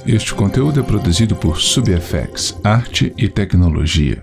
Este conteúdo é produzido por SubFX, Arte e Tecnologia.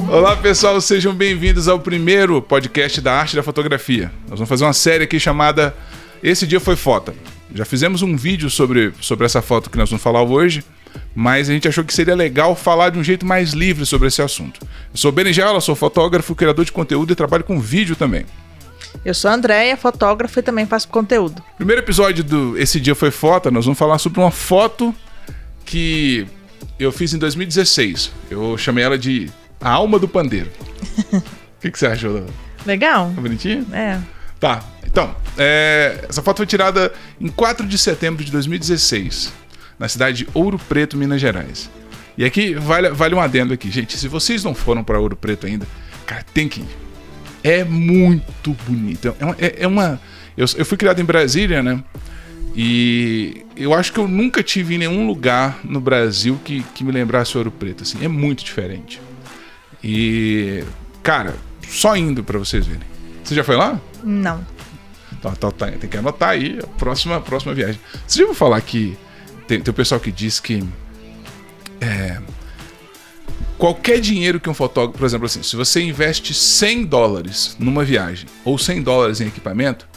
Olá pessoal, sejam bem-vindos ao primeiro podcast da Arte da Fotografia. Nós vamos fazer uma série aqui chamada Esse Dia Foi Foto. Já fizemos um vídeo sobre essa foto que nós vamos falar hoje, mas a gente achou que seria legal falar de um jeito mais livre sobre esse assunto. Eu sou Berinjela, sou fotógrafo, criador de conteúdo e trabalho com vídeo também. Eu sou a Andréia, fotógrafa e também faço conteúdo. Primeiro episódio do Esse Dia Foi Foto, nós vamos falar sobre uma foto que eu fiz em 2016. Eu chamei ela de A Alma do Pandeiro. O que você achou? Legal. Tá bonitinho? É. Tá, então, essa foto foi tirada em 4 de setembro de 2016, na cidade de Ouro Preto, Minas Gerais. E aqui vale um adendo aqui, gente. Se vocês não foram para Ouro Preto ainda, cara, tem que ir. É muito bonito. Eu fui criado em Brasília, né? E eu acho que eu nunca tive em nenhum lugar no Brasil que me lembrasse Ouro Preto, assim. É muito diferente. E, cara, só indo pra vocês verem. Você já foi lá? Não. Então, tem que anotar aí a próxima viagem. Você já ouviu falar que tem o pessoal que diz que qualquer dinheiro que um fotógrafo, por exemplo, assim, se você investe $100 numa viagem ou $100 em equipamento,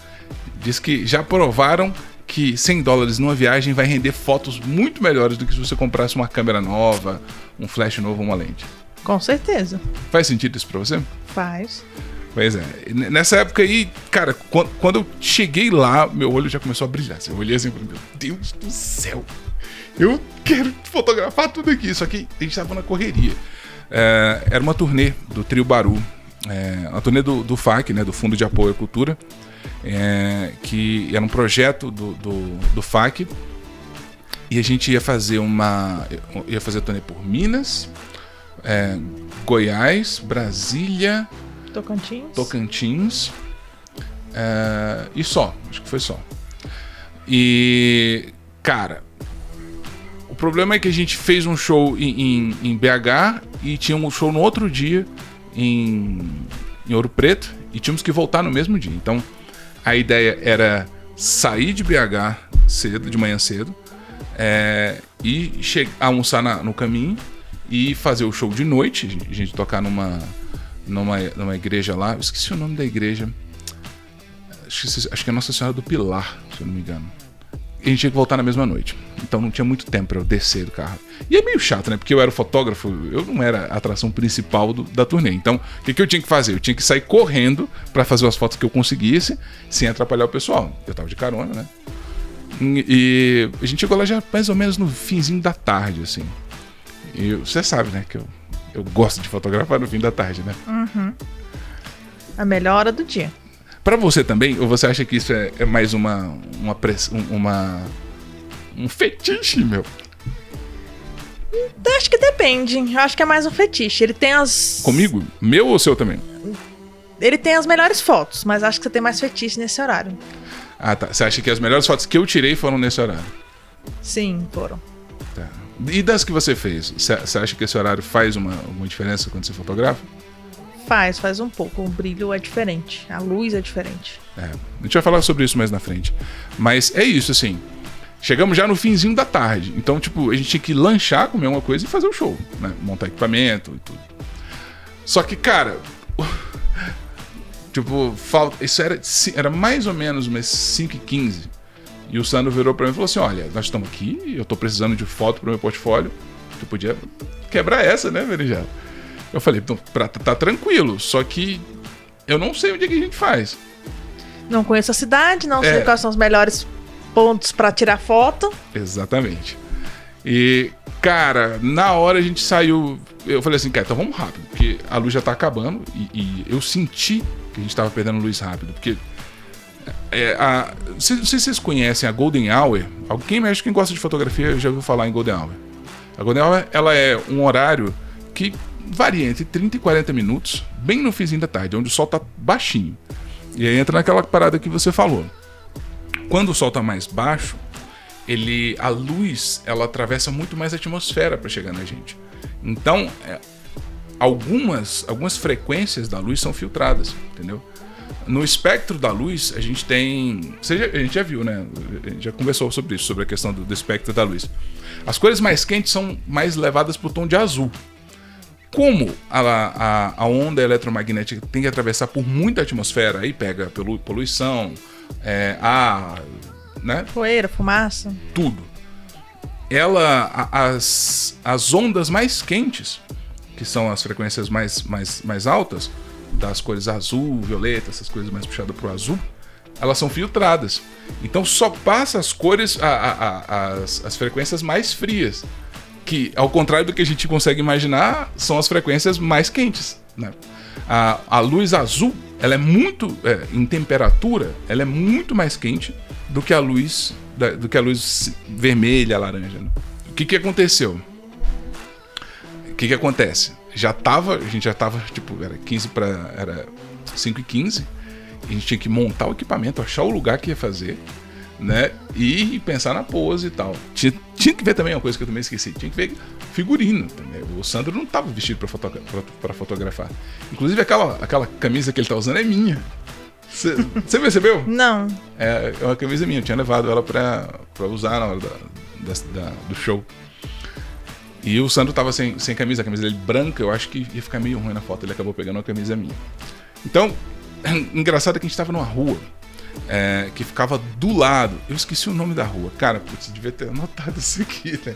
diz que já provaram que $100 numa viagem vai render fotos muito melhores do que se você comprasse uma câmera nova, um flash novo, uma lente. Com certeza. Faz sentido isso pra você? Faz. Pois é. Nessa época aí, cara, quando eu cheguei lá, meu olho já começou a brilhar. Eu olhei assim e falei, meu Deus do céu, eu quero fotografar tudo aqui. Só que a gente tava na correria. Era uma turnê do Trio Baru, uma turnê do FAC, né, do Fundo de Apoio à Cultura, que era um projeto do FAC. E a gente ia fazer turnê por Minas, Goiás, Brasília, Tocantins, e só, acho que foi só. E, cara, o problema é que a gente fez um show em BH e tinha um show no outro dia em Ouro Preto e tínhamos que voltar no mesmo dia. Então, a ideia era sair de BH de manhã cedo, e almoçar no caminho e fazer o show de noite, a gente tocar numa igreja lá. Eu esqueci o nome da igreja. Acho que é Nossa Senhora do Pilar, se eu não me engano. E a gente tinha que voltar na mesma noite. Então não tinha muito tempo pra eu descer do carro. E é meio chato, né? Porque eu era o fotógrafo, eu não era a atração principal da turnê. Então, o que eu tinha que fazer? Eu tinha que sair correndo pra fazer as fotos que eu conseguisse, sem atrapalhar o pessoal. Eu tava de carona, né? E a gente chegou lá já mais ou menos no finzinho da tarde, assim. E você sabe, né? Que eu gosto de fotografar no fim da tarde, né? Uhum. A melhor hora do dia. Pra você também? Ou você acha que isso é mais um fetiche, meu? Eu acho que depende. Eu acho que é mais um fetiche. Ele tem as... Comigo? Meu ou seu também? Ele tem as melhores fotos, mas acho que você tem mais fetiche nesse horário. Ah, tá. Você acha que as melhores fotos que eu tirei foram nesse horário? Sim, foram. Tá. E das que você fez? Você acha que esse horário faz uma diferença quando você fotografa? Faz um pouco. O brilho é diferente. A luz é diferente. A gente vai falar sobre isso mais na frente. Mas é isso, assim. Chegamos já no finzinho da tarde. Então, tipo, a gente tinha que lanchar, comer uma coisa e fazer o show, né? Montar equipamento e tudo. Só que, cara... tipo, isso era mais ou menos umas 5h15. E o Sandro virou pra mim e falou assim, olha, nós estamos aqui, eu tô precisando de foto pro meu portfólio. Tu podia quebrar essa, né, Berinjela? Eu falei, tá tranquilo, só que eu não sei onde é que a gente faz. Não conheço a cidade, não sei quais são os melhores pontos pra tirar foto. Exatamente. E, cara, na hora a gente saiu, eu falei assim, cara, então vamos rápido, porque a luz já tá acabando e eu senti que a gente tava perdendo luz rápido, porque não sei se vocês conhecem a Golden Hour. Quem gosta de fotografia já ouviu falar em Golden Hour. A Golden Hour, ela é um horário que varia entre 30 e 40 minutos, bem no finzinho da tarde, onde o sol tá baixinho. E aí entra naquela parada que você falou. Quando o sol tá mais baixo, a luz, ela atravessa muito mais a atmosfera para chegar na gente. Então, algumas frequências da luz são filtradas, entendeu? No espectro da luz, a gente tem... A gente já viu, né? A gente já conversou sobre isso, sobre a questão do espectro da luz. As cores mais quentes são mais levadas para o tom de azul. Como a onda eletromagnética tem que atravessar por muita atmosfera, aí pega poluição, ar, né? Poeira, fumaça. Tudo. As ondas mais quentes, que são as frequências mais altas, das cores azul, violeta, essas coisas mais puxadas pro azul, elas são filtradas. Então só passa as cores, as frequências mais frias, que ao contrário do que a gente consegue imaginar, são as frequências mais quentes, né? A luz azul, ela é muito, em temperatura, ela é muito mais quente do que a luz vermelha, laranja, né? O que aconteceu? O que acontece? A gente já tava, tipo, era 5h15, a gente tinha que montar o equipamento, achar o lugar que ia fazer, né? E pensar na pose e tal. Tinha que ver também uma coisa que eu também esqueci, tinha que ver figurino também. O Sandro não tava vestido pra fotografar. Inclusive aquela camisa que ele tá usando é minha. Você percebeu? Não. É uma camisa minha, eu tinha levado ela pra usar na hora do show. E o Sandro tava sem camisa, a camisa dele branca, eu acho que ia ficar meio ruim na foto, ele acabou pegando uma camisa minha. Então, engraçado é que a gente tava numa rua que ficava do lado, eu esqueci o nome da rua, cara, putz, devia ter anotado isso aqui, né?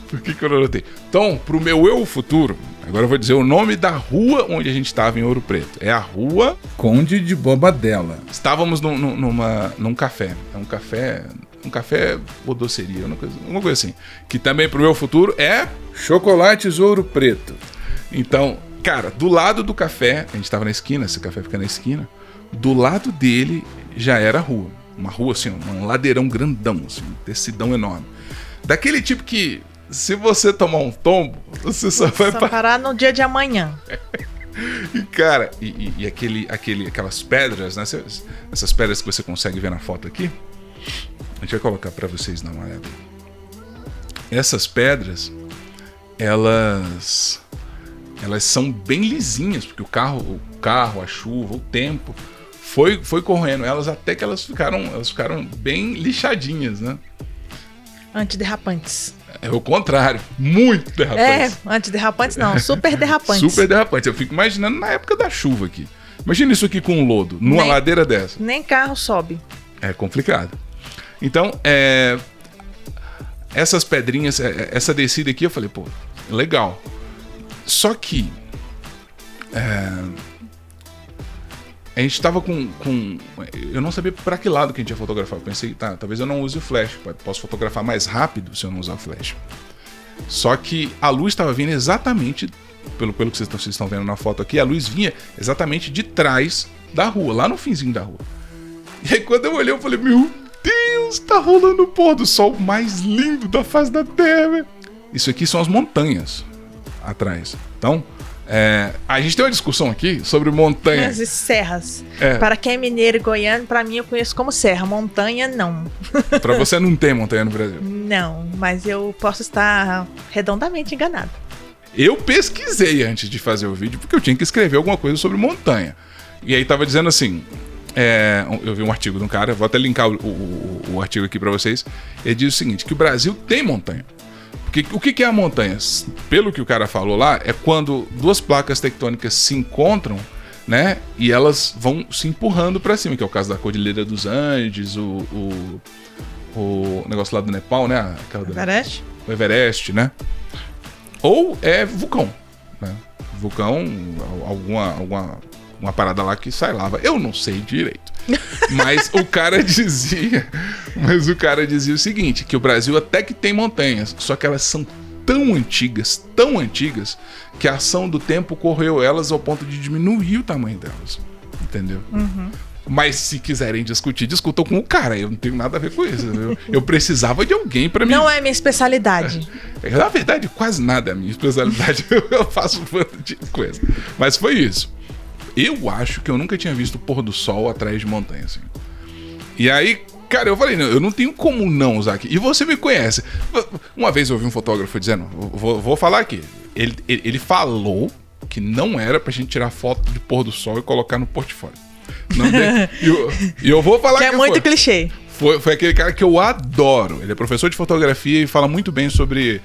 Por que eu não anotei? Então, pro meu eu futuro, agora eu vou dizer o nome da rua onde a gente tava em Ouro Preto. É a Rua Conde de Bobadela. Estávamos num café, um café ou doceria, uma coisa assim. Que também pro meu futuro é Chocolates Ouro Preto. Então, cara, do lado do café, a gente tava na esquina, esse café fica na esquina, do lado dele já era a rua. Uma rua assim, um ladeirão grandão, assim, um tecidão enorme. Daquele tipo que, se você tomar um tombo, você só vai parar no dia de amanhã. E cara, aquelas pedras, né? Essas pedras que você consegue ver na foto aqui, a gente vai colocar pra vocês dar uma olhada. Essas pedras, elas são bem lisinhas, porque o carro, a chuva, o tempo foi correndo elas até que elas ficaram bem lixadinhas, né? Antiderrapantes. É o contrário, muito derrapantes. Antiderrapantes não, super derrapantes. Super derrapantes. Eu fico imaginando na época da chuva aqui. Imagina isso aqui com um lodo, numa ladeira dessa. Nem carro sobe. É complicado. Então, essas pedrinhas, essa descida aqui, eu falei, pô, legal. Só que a gente tava com... Eu não sabia pra que lado que a gente ia fotografar. Eu pensei, tá, talvez eu não use o flash. Posso fotografar mais rápido se eu não usar o flash. Só que a luz estava vindo exatamente, pelo que vocês estão vendo na foto aqui, a luz vinha exatamente de trás da rua, lá no finzinho da rua. E aí quando eu olhei, eu falei, meu Deus, tá rolando o pôr do sol mais lindo da face da Terra, velho. Isso aqui são as montanhas atrás. Então, a gente tem uma discussão aqui sobre montanhas e serras. Para quem é mineiro e goiano, para mim eu conheço como serra. Montanha, não. Para você não tem montanha no Brasil? Não, mas eu posso estar redondamente enganado. Eu pesquisei antes de fazer o vídeo, porque eu tinha que escrever alguma coisa sobre montanha. E aí tava dizendo assim... eu vi um artigo de um cara, vou até linkar o artigo aqui para vocês. Ele diz o seguinte, que o Brasil tem montanha. Porque o que é a montanha? Pelo que o cara falou lá, é quando duas placas tectônicas se encontram, né? E elas vão se empurrando para cima, que é o caso da Cordilheira dos Andes, o negócio lá do Nepal, né? Everest? O Everest, né? Ou é vulcão, né? Vulcão, uma parada lá que sai lava. Eu não sei direito. Mas o cara dizia o seguinte, que o Brasil até que tem montanhas, só que elas são tão antigas, que a ação do tempo correu elas ao ponto de diminuir o tamanho delas. Entendeu? Uhum. Mas se quiserem discutir, discutam com o cara. Eu não tenho nada a ver com isso. Eu precisava de alguém pra mim. Não é minha especialidade. Na verdade, quase nada é a minha especialidade. Eu faço um bando de coisa. Mas foi isso. Eu acho que eu nunca tinha visto o pôr do sol atrás de montanha, assim. E aí, cara, eu falei, não, eu não tenho como não usar aqui. E você me conhece. Uma vez eu ouvi um fotógrafo dizendo, vou falar aqui. Ele falou que não era pra gente tirar foto de pôr do sol e colocar no portfólio. E eu vou falar que é muito clichê. Foi aquele cara que eu adoro. Ele é professor de fotografia e fala muito bem sobre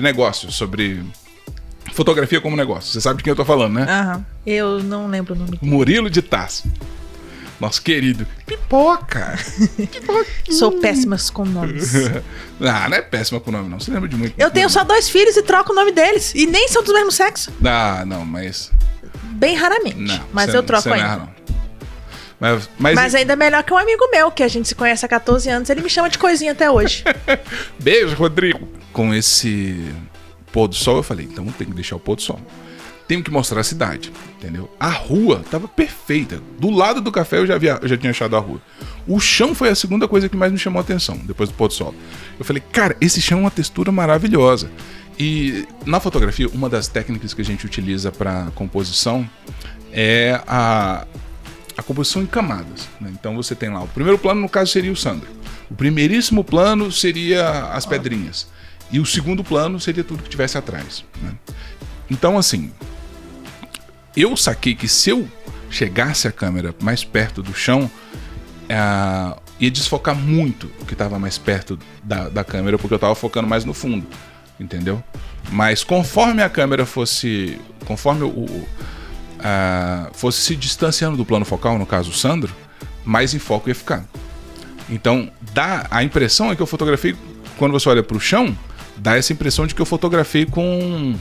negócios, sobre fotografia como negócio. Você sabe de quem eu tô falando, né? Aham. Eu não lembro o nome dele. Murilo de Tarso. Nosso querido. Pipoca. Sou péssima com nomes. Não é péssima com nome, não. Você lembra de muito. Eu tenho só 2 filhos e troco o nome deles. E nem são do mesmo sexo. Não, mas... Bem raramente. Não, mas eu troco ainda. Não. Mas ainda é melhor que um amigo meu, que a gente se conhece há 14 anos. Ele me chama de coisinha até hoje. Beijo, Rodrigo. Com esse pôr do sol, eu falei, então tem que deixar o pôr do sol. Tenho que mostrar a cidade, entendeu? A rua tava perfeita. Do lado do café eu já tinha achado a rua. O chão foi a segunda coisa que mais me chamou a atenção, depois do pôr do sol. Eu falei, cara, esse chão é uma textura maravilhosa. E na fotografia, uma das técnicas que a gente utiliza para composição é a composição em camadas, né? Então você tem lá, o primeiro plano no caso seria o Sandro. O primeiríssimo plano seria as pedrinhas. E o segundo plano seria tudo que tivesse atrás, né? Então assim, eu saquei que se eu chegasse a câmera mais perto do chão, ia desfocar muito o que estava mais perto da câmera, porque eu estava focando mais no fundo, entendeu? Mas conforme a câmera fosse se distanciando do plano focal, no caso o Sandro, mais em foco ia ficar. Então a impressão é que eu fotografei, quando você olha para o chão, dá essa impressão de que eu fotografei com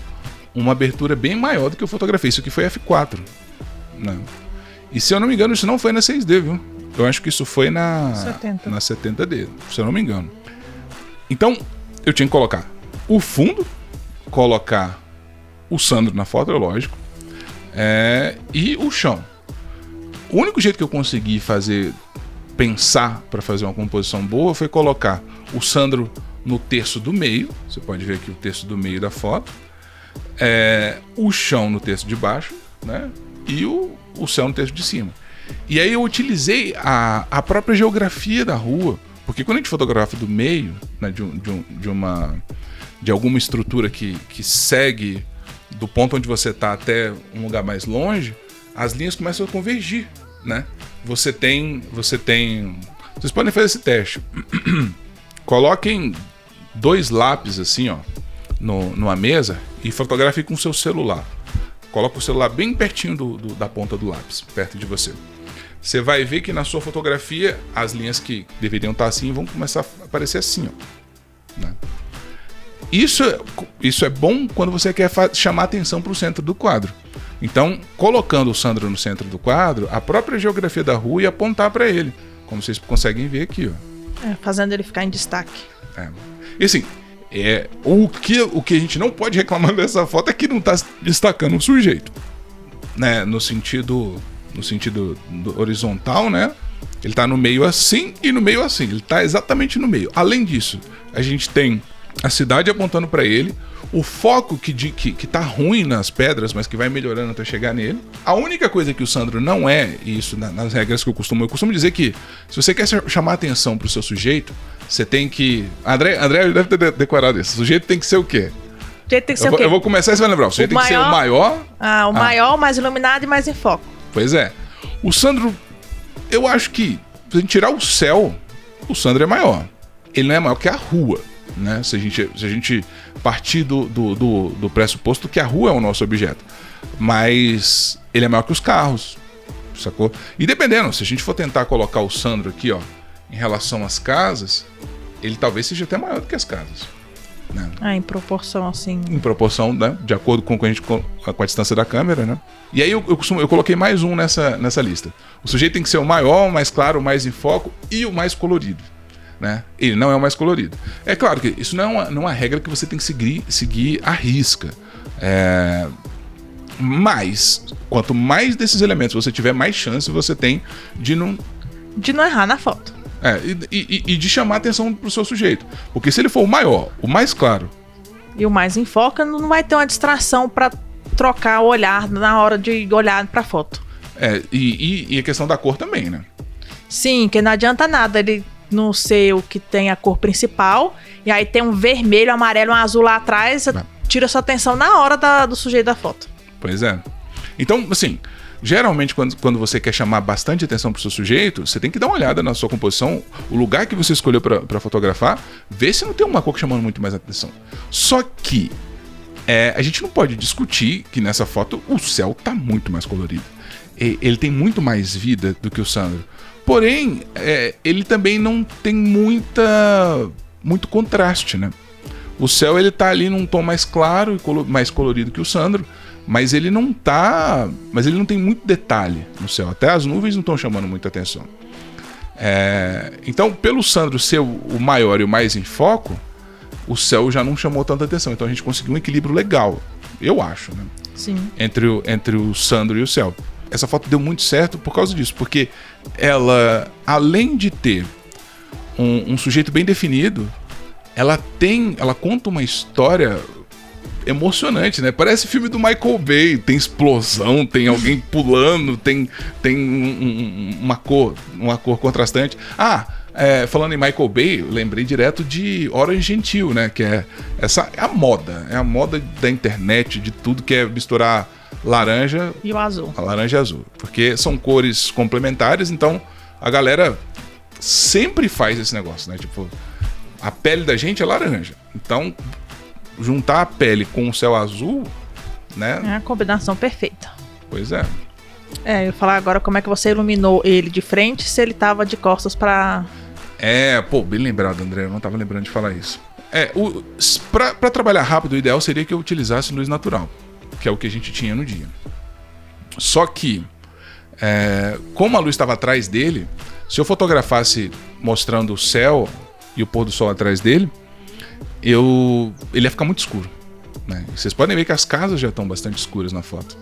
uma abertura bem maior do que eu fotografei. Isso aqui foi F4, né? E se eu não me engano, isso não foi na 6D, viu? Eu acho que isso foi na 70D, se eu não me engano. Então, eu tinha que colocar o fundo, colocar o Sandro na foto, é lógico, e o chão. O único jeito que eu consegui pensar para fazer uma composição boa foi colocar o Sandro no terço do meio. Você pode ver aqui o terço do meio da foto. O chão no terço de baixo, né? E o céu no terço de cima. E aí eu utilizei a própria geografia da rua, porque quando a gente fotografa do meio, né, de alguma estrutura que segue do ponto onde você está até um lugar mais longe, as linhas começam a convergir, né? Vocês podem fazer esse teste. Coloquem 2 lápis assim, ó, numa mesa e fotografem com o seu celular. Coloca o celular bem pertinho da ponta do lápis, perto de você. Você vai ver que na sua fotografia as linhas que deveriam estar assim vão começar a aparecer assim, ó, né? Isso é bom quando você quer chamar atenção para o centro do quadro. Então, colocando o Sandro no centro do quadro, a própria geografia da rua ia apontar para ele, como vocês conseguem ver aqui, ó. Fazendo ele ficar em destaque. E assim, o que a gente não pode reclamar dessa foto é que não está destacando o sujeito, né? No sentido horizontal, né? Ele está no meio assim e no meio assim. Ele está exatamente no meio. Além disso, a gente tem a cidade apontando para ele, o foco que tá ruim nas pedras, mas que vai melhorando até chegar nele. A única coisa que o Sandro não é, e isso nas regras que eu costumo dizer que se você quer chamar atenção pro seu sujeito, você tem que... André deve ter decorado isso. O sujeito tem que ser o quê? O sujeito tem que ser o quê? Eu vou começar e você vai lembrar. O sujeito tem que ser o maior... o maior, mais iluminado e mais em foco. Pois é. O Sandro, eu acho que, se a gente tirar o céu, o Sandro é maior. Ele não é maior que a rua, né? Se a gente partir do pressuposto que a rua é o nosso objeto. Mas ele é maior que os carros, sacou? E dependendo, se a gente for tentar colocar o Sandro aqui, ó, em relação às casas, ele talvez seja até maior do que as casas, né? Em proporção, assim. Em proporção, né? De acordo com a distância da câmera, né? E aí eu coloquei mais um nessa lista. O sujeito tem que ser o maior, o mais claro, o mais em foco e o mais colorido, né? Ele não é o mais colorido. É claro que isso não é uma regra que você tem que seguir à risca. Mas, quanto mais desses elementos você tiver, mais chance você tem de não errar na foto. E de chamar a atenção pro seu sujeito. Porque se ele for o maior, o mais claro... E o mais em foco, não vai ter uma distração pra trocar o olhar na hora de olhar pra foto. E a questão da cor também, né? Sim, que não adianta nada ele não ser o que tem a cor principal, e aí tem um vermelho, amarelo, um azul lá atrás, tira sua atenção na hora do sujeito da foto. Pois é. Então, assim, geralmente quando você quer chamar bastante atenção pro seu sujeito, você tem que dar uma olhada na sua composição, o lugar que você escolheu pra fotografar, ver se não tem uma cor chamando muito mais atenção. Só que a gente não pode discutir que nessa foto o céu tá muito mais colorido. Ele tem muito mais vida do que o Sandro. Porém, ele também não tem muito contraste, né? O céu, ele tá ali num tom mais claro e mais colorido que o Sandro, mas ele não tem muito detalhe no céu. Até as nuvens não estão chamando muita atenção. Então, pelo Sandro ser o maior e o mais em foco, o céu já não chamou tanta atenção. Então a gente conseguiu um equilíbrio legal, eu acho, né? Sim. Entre o Sandro e o céu. Essa foto deu muito certo por causa disso, porque ela, além de ter um sujeito bem definido, ela conta uma história emocionante, né? Parece filme do Michael Bay, tem explosão, tem alguém pulando, tem uma cor contrastante. Falando em Michael Bay, eu lembrei direto de Orange Gentil, né? Que é a moda da internet, de tudo que é misturar laranja e o azul. A laranja e azul. Porque são cores complementares, então a galera sempre faz esse negócio, né? Tipo, a pele da gente é laranja. Então, juntar a pele com o céu azul, né? É a combinação perfeita. Pois é. Eu ia falar agora como é que você iluminou ele de frente se ele tava de costas pra... Bem lembrado, André. Eu não tava lembrando de falar isso. Pra trabalhar rápido, o ideal seria que eu utilizasse luz natural, que é o que a gente tinha no dia. Só que, como a luz estava atrás dele, se eu fotografasse mostrando o céu e o pôr do sol atrás dele, ele ia ficar muito escuro, né? Vocês podem ver que as casas já estão bastante escuras na foto.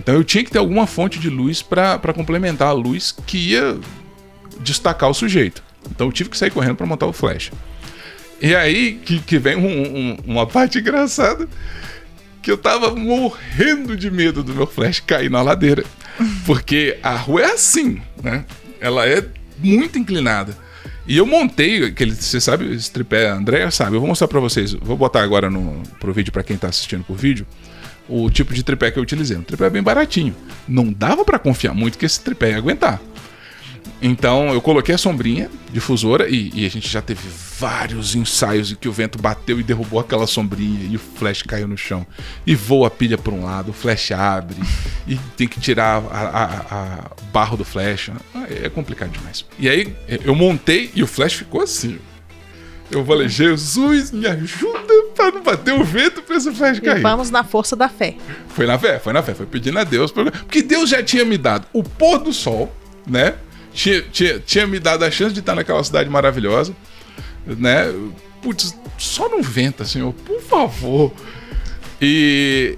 Então eu tinha que ter alguma fonte de luz para complementar a luz que ia destacar o sujeito. Então eu tive que sair correndo para montar o flash. E aí que vem uma parte engraçada, que eu tava morrendo de medo do meu flash cair na ladeira. Porque a rua é assim, né? Ela é muito inclinada. E eu montei, você sabe, esse tripé, a Andréia sabe, eu vou mostrar pra vocês, vou botar agora pro vídeo pra quem tá assistindo por vídeo, o tipo de tripé que eu utilizei. Um tripé bem baratinho. Não dava pra confiar muito que esse tripé ia aguentar. Então eu coloquei a sombrinha difusora e a gente já teve vários ensaios em que o vento bateu e derrubou aquela sombrinha e o flash caiu no chão. E voa a pilha para um lado, o flash abre e tem que tirar a barro do flash. É complicado demais. E aí eu montei e o flash ficou assim. Eu falei, Jesus, me ajuda para não bater o vento para esse flash cair. E vamos na força da fé. Foi na fé, foi pedindo a Deus. Porque Deus já tinha me dado o pôr do sol, né? Tinha me dado a chance de estar naquela cidade maravilhosa, né? Putz, só não venta, Senhor, por favor. E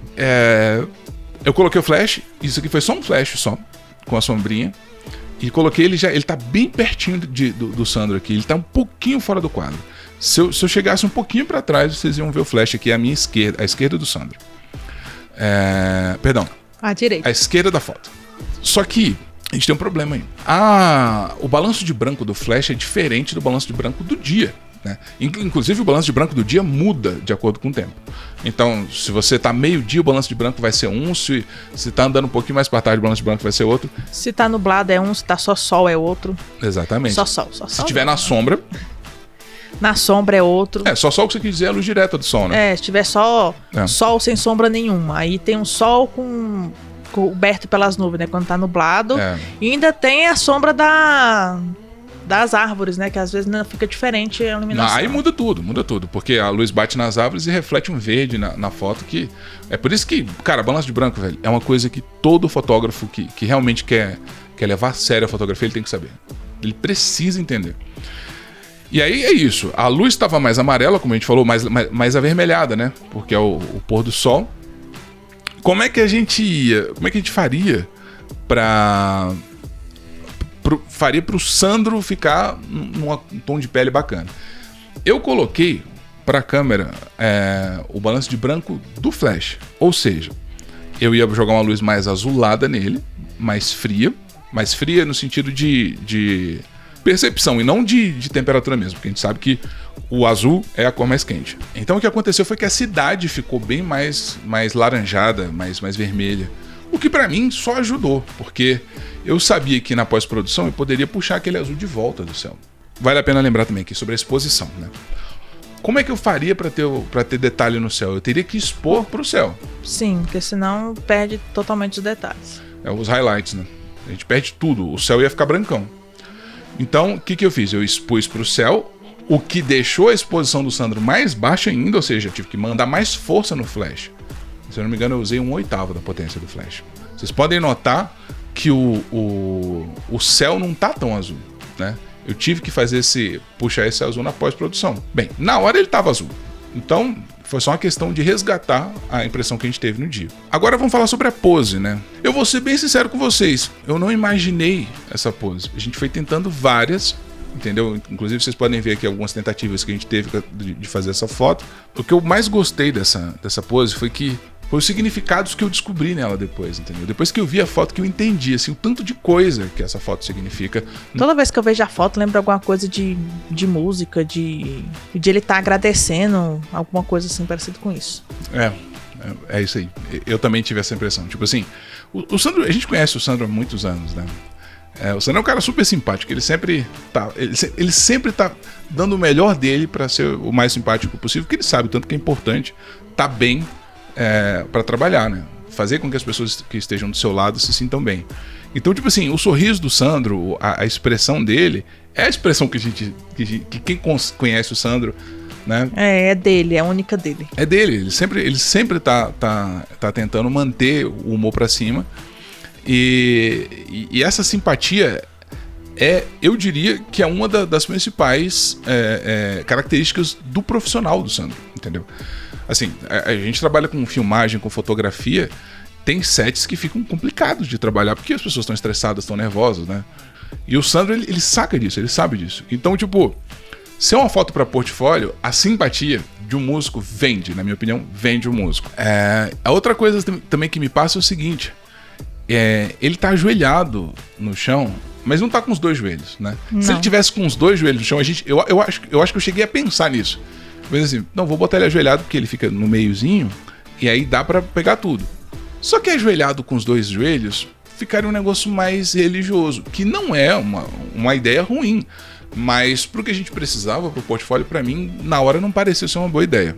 eu coloquei o flash. Isso aqui foi só um flash só, com a sombrinha. E coloquei ele tá bem pertinho do Sandro aqui. Ele tá um pouquinho fora do quadro. Se eu chegasse um pouquinho para trás, vocês iam ver o flash aqui à minha esquerda, à esquerda do Sandro. Perdão. À direita. À esquerda da foto. Só que a gente tem um problema aí. O balanço de branco do flash é diferente do balanço de branco do dia, né? Inclusive o balanço de branco do dia muda de acordo com o tempo. Então, se você tá meio-dia, o balanço de branco vai ser um. Se tá andando um pouquinho mais para tarde, o balanço de branco vai ser outro. Se tá nublado é um, se tá só sol é outro. Exatamente. Só sol. Se tiver na sombra... Na sombra é outro. Só sol que você quis dizer é a luz direta do sol, né? Se tiver só sol sem sombra nenhuma. Aí tem um sol coberto pelas nuvens, né? Quando tá nublado. E ainda tem a sombra das árvores, né? Que às vezes não fica diferente a iluminação. Aí muda tudo. Porque a luz bate nas árvores e reflete um verde na foto. Que é por isso que, cara, balanço de branco, velho, é uma coisa que todo fotógrafo que realmente quer levar a sério a fotografia, ele tem que saber. Ele precisa entender. E aí é isso. A luz estava mais amarela, como a gente falou, mais avermelhada, né? Porque é o pôr do sol. como é que a gente faria pro Sandro ficar num tom de pele bacana? Eu coloquei pra câmera o balanço de branco do flash. Ou seja, eu ia jogar uma luz mais azulada nele, mais fria no sentido de percepção e não de temperatura mesmo, porque a gente sabe que o azul é a cor mais quente. Então o que aconteceu foi que a cidade ficou bem mais laranjada, mais vermelha. O que pra mim só ajudou, porque eu sabia que na pós-produção eu poderia puxar aquele azul de volta do céu. Vale a pena lembrar também aqui sobre a exposição, né? Como é que eu faria pra ter detalhe no céu? Eu teria que expor pro céu. Sim, porque senão perde totalmente os detalhes. Os highlights, né? A gente perde tudo, o céu ia ficar brancão. Então, o que eu fiz? Eu expus pro céu, o que deixou a exposição do Sandro mais baixa ainda, ou seja, eu tive que mandar mais força no flash. Se eu não me engano, eu usei 1/8 da potência do flash. Vocês podem notar que o céu não tá tão azul, né? Eu tive que puxar esse azul na pós-produção. Bem, na hora ele tava azul. Então, foi só uma questão de resgatar a impressão que a gente teve no dia. Agora vamos falar sobre a pose, né? Eu vou ser bem sincero com vocês. Eu não imaginei essa pose. A gente foi tentando várias, entendeu? Inclusive vocês podem ver aqui algumas tentativas que a gente teve de fazer essa foto. O que eu mais gostei dessa pose foi os significados que eu descobri nela depois, entendeu? Depois que eu vi a foto, que eu entendi, assim, o tanto de coisa que essa foto significa. Toda vez que eu vejo a foto, lembro alguma coisa de música, de ele estar agradecendo, alguma coisa assim, parecido com isso. É isso aí. Eu também tive essa impressão. Tipo assim, o Sandro, a gente conhece o Sandro há muitos anos, né? O Sandro é um cara super simpático, ele sempre tá dando o melhor dele pra ser o mais simpático possível, porque ele sabe o tanto que é importante tá bem para trabalhar, né? Fazer com que as pessoas que estejam do seu lado se sintam bem. Então, tipo assim, o sorriso do Sandro, a expressão dele, é a expressão que quem conhece o Sandro, né? É dele, é a única dele. É dele, ele sempre tá tentando manter o humor pra cima. E essa simpatia eu diria que é uma das principais características do profissional do Sandro, entendeu? Assim, a gente trabalha com filmagem, com fotografia, tem sets que ficam complicados de trabalhar porque as pessoas estão estressadas, estão nervosas, né? E o Sandro, ele saca disso, ele sabe disso. Então, tipo, se é uma foto para portfólio, a simpatia de um músico vende, na minha opinião, vende o músico. A outra coisa também que me passa é o seguinte, ele tá ajoelhado no chão, mas não tá com os dois joelhos, né? Não. Se ele tivesse com os dois joelhos no chão, eu acho que eu cheguei a pensar nisso. Mas assim, não, vou botar ele ajoelhado porque ele fica no meiozinho e aí dá pra pegar tudo. Só que ajoelhado com os dois joelhos ficaria um negócio mais religioso, que não é uma ideia ruim, mas pro que a gente precisava pro portfólio, pra mim, na hora não pareceu ser uma boa ideia.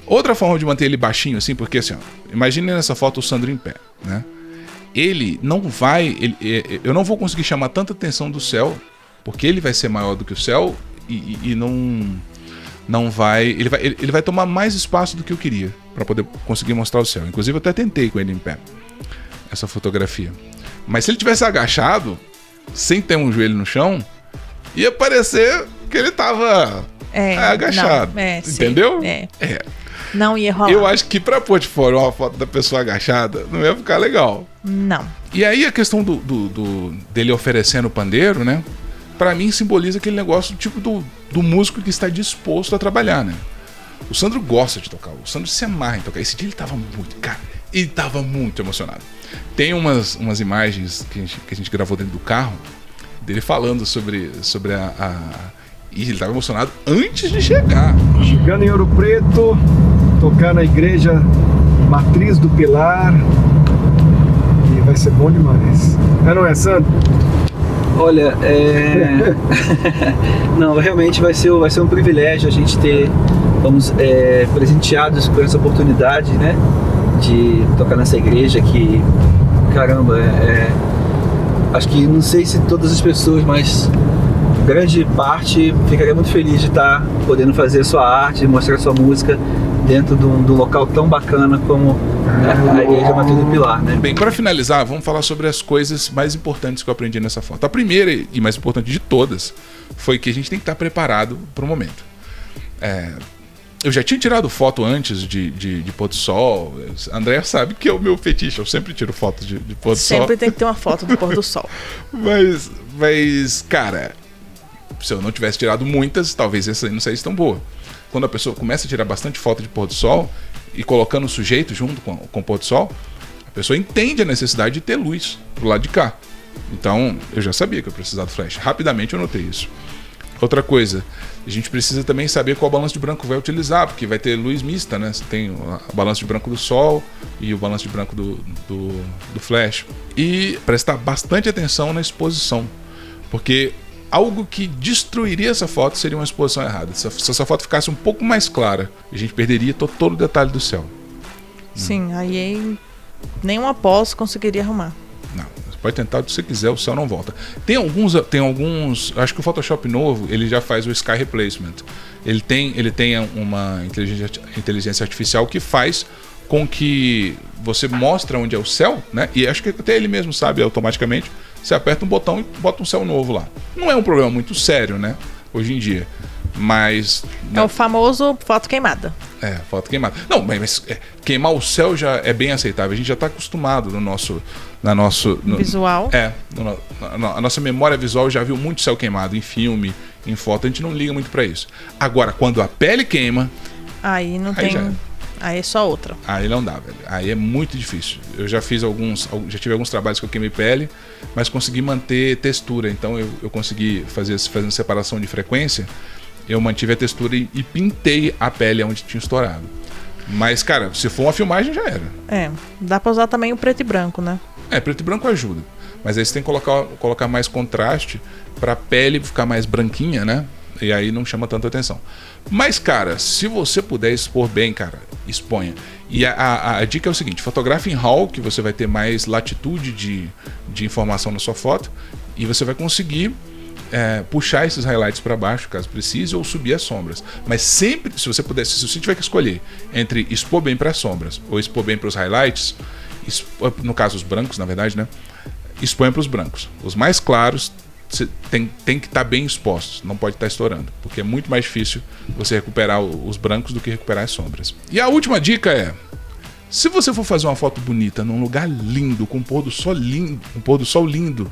Outra forma de manter ele baixinho assim, porque assim, ó, imagine nessa foto o Sandro em pé, né? Ele não vai, eu não vou conseguir chamar tanta atenção do céu, porque ele vai ser maior do que o céu e não vai, ele vai tomar mais espaço do que eu queria para poder conseguir mostrar o céu. Inclusive eu até tentei com ele em pé essa fotografia. Mas se ele tivesse agachado, sem ter um joelho no chão, ia parecer que ele tava agachado. Não, entendeu? Não ia rolar. Eu acho que pra portfólio uma foto da pessoa agachada não ia ficar legal. Não. E aí a questão dele oferecendo o pandeiro, né? Pra mim simboliza aquele negócio tipo do músico que está disposto a trabalhar, né? O Sandro gosta de tocar, o Sandro se amarra em tocar. Esse dia ele tava muito emocionado. Tem umas imagens que a gente gravou dentro do carro, dele falando sobre e ele tava emocionado antes de chegar. Chegando em Ouro Preto, tocar na igreja Matriz do Pilar, e vai ser bom demais. Não é, Sandro? Olha, não, realmente vai ser um privilégio a gente vamos presenteados por essa oportunidade, né, de tocar nessa igreja que, caramba, acho que, não sei se todas as pessoas, mas grande parte ficaria muito feliz de estar podendo fazer sua arte, mostrar sua música dentro de um local tão bacana como a Igreja Matriz do Pilar, né? Bem, para finalizar, vamos falar sobre as coisas mais importantes que eu aprendi nessa foto. A primeira e mais importante de todas foi que a gente tem que estar preparado para o momento. eu já tinha tirado foto antes de pôr do sol. André sabe que é o meu fetiche, eu sempre tiro foto de pôr do sol. Sempre tem que ter uma foto do pôr do sol. Mas, cara, se eu não tivesse tirado muitas, talvez essa aí não saísse tão boa. Quando a pessoa começa a tirar bastante foto de pôr do sol e colocando o sujeito junto com o pôr do sol, a pessoa entende a necessidade de ter luz pro lado de cá. Então, eu já sabia que eu precisava do flash. Rapidamente eu notei isso. Outra coisa, a gente precisa também saber qual balanço de branco vai utilizar, porque vai ter luz mista, né? Você tem o balanço de branco do sol e o balanço de branco do flash. E prestar bastante atenção na exposição, porque algo que destruiria essa foto seria uma exposição errada. Se essa foto ficasse um pouco mais clara, a gente perderia todo o detalhe do céu. Sim, aí nenhuma pós conseguiria arrumar. Não, você pode tentar o que você quiser, o céu não volta. Tem alguns, acho que o Photoshop novo, ele já faz o Sky Replacement. Ele tem uma inteligência artificial que faz com que você mostra onde é o céu, né? E acho que até ele mesmo sabe automaticamente. Você aperta um botão e bota um céu novo lá. Não é um problema muito sério, né? Hoje em dia. Mas... É o famoso foto queimada. Foto queimada. Não, mas queimar o céu já é bem aceitável. A gente já está acostumado no nosso visual. A nossa memória visual já viu muito céu queimado em filme, em foto. A gente não liga muito para isso. Agora, quando a pele queima... Aí não tem... Aí é só outra. Aí não dá, velho. Aí é muito difícil. Eu já tive alguns trabalhos que eu queimei pele, mas consegui manter textura. Então eu consegui fazendo separação de frequência. Eu mantive a textura e pintei a pele onde tinha estourado. Mas, cara, se for uma filmagem, já era. Dá pra usar também o preto e branco, né? Preto e branco ajuda. Mas aí você tem que colocar mais contraste pra pele ficar mais branquinha, né? E aí não chama tanta atenção. Mas, cara, se você puder expor bem, cara, exponha. E a dica é o seguinte: fotografe em RAW, que você vai ter mais latitude de informação na sua foto. E você vai conseguir puxar esses highlights para baixo, caso precise, ou subir as sombras. Mas sempre, se você tiver que escolher entre expor bem para as sombras ou expor bem para os highlights, no caso os brancos, na verdade, né? Exponha para os brancos. Os mais claros tem que estar bem expostos, não pode estar estourando, porque é muito mais difícil você recuperar os brancos do que recuperar as sombras. E a última dica é: se você for fazer uma foto bonita num lugar lindo, com um pôr do sol lindo,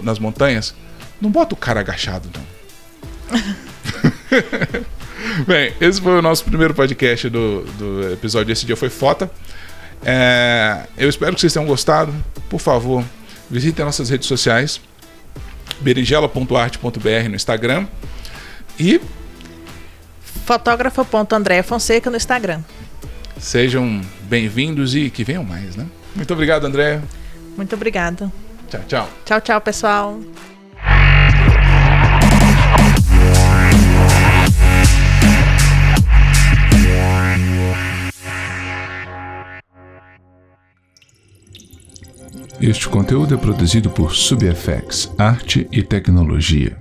nas montanhas, não bota o cara agachado, não. Bem, esse foi o nosso primeiro podcast do episódio. Esse dia foi foto. Eu espero que vocês tenham gostado. Por favor, visitem nossas redes sociais, berinjela.arte.br no Instagram e fotógrafo.Andréa Fonseca no Instagram. Sejam bem-vindos e que venham mais, né? Muito obrigado, Andréa. Muito obrigada. Tchau, tchau. Tchau, tchau, pessoal. Este conteúdo é produzido por SubFX, Arte e Tecnologia.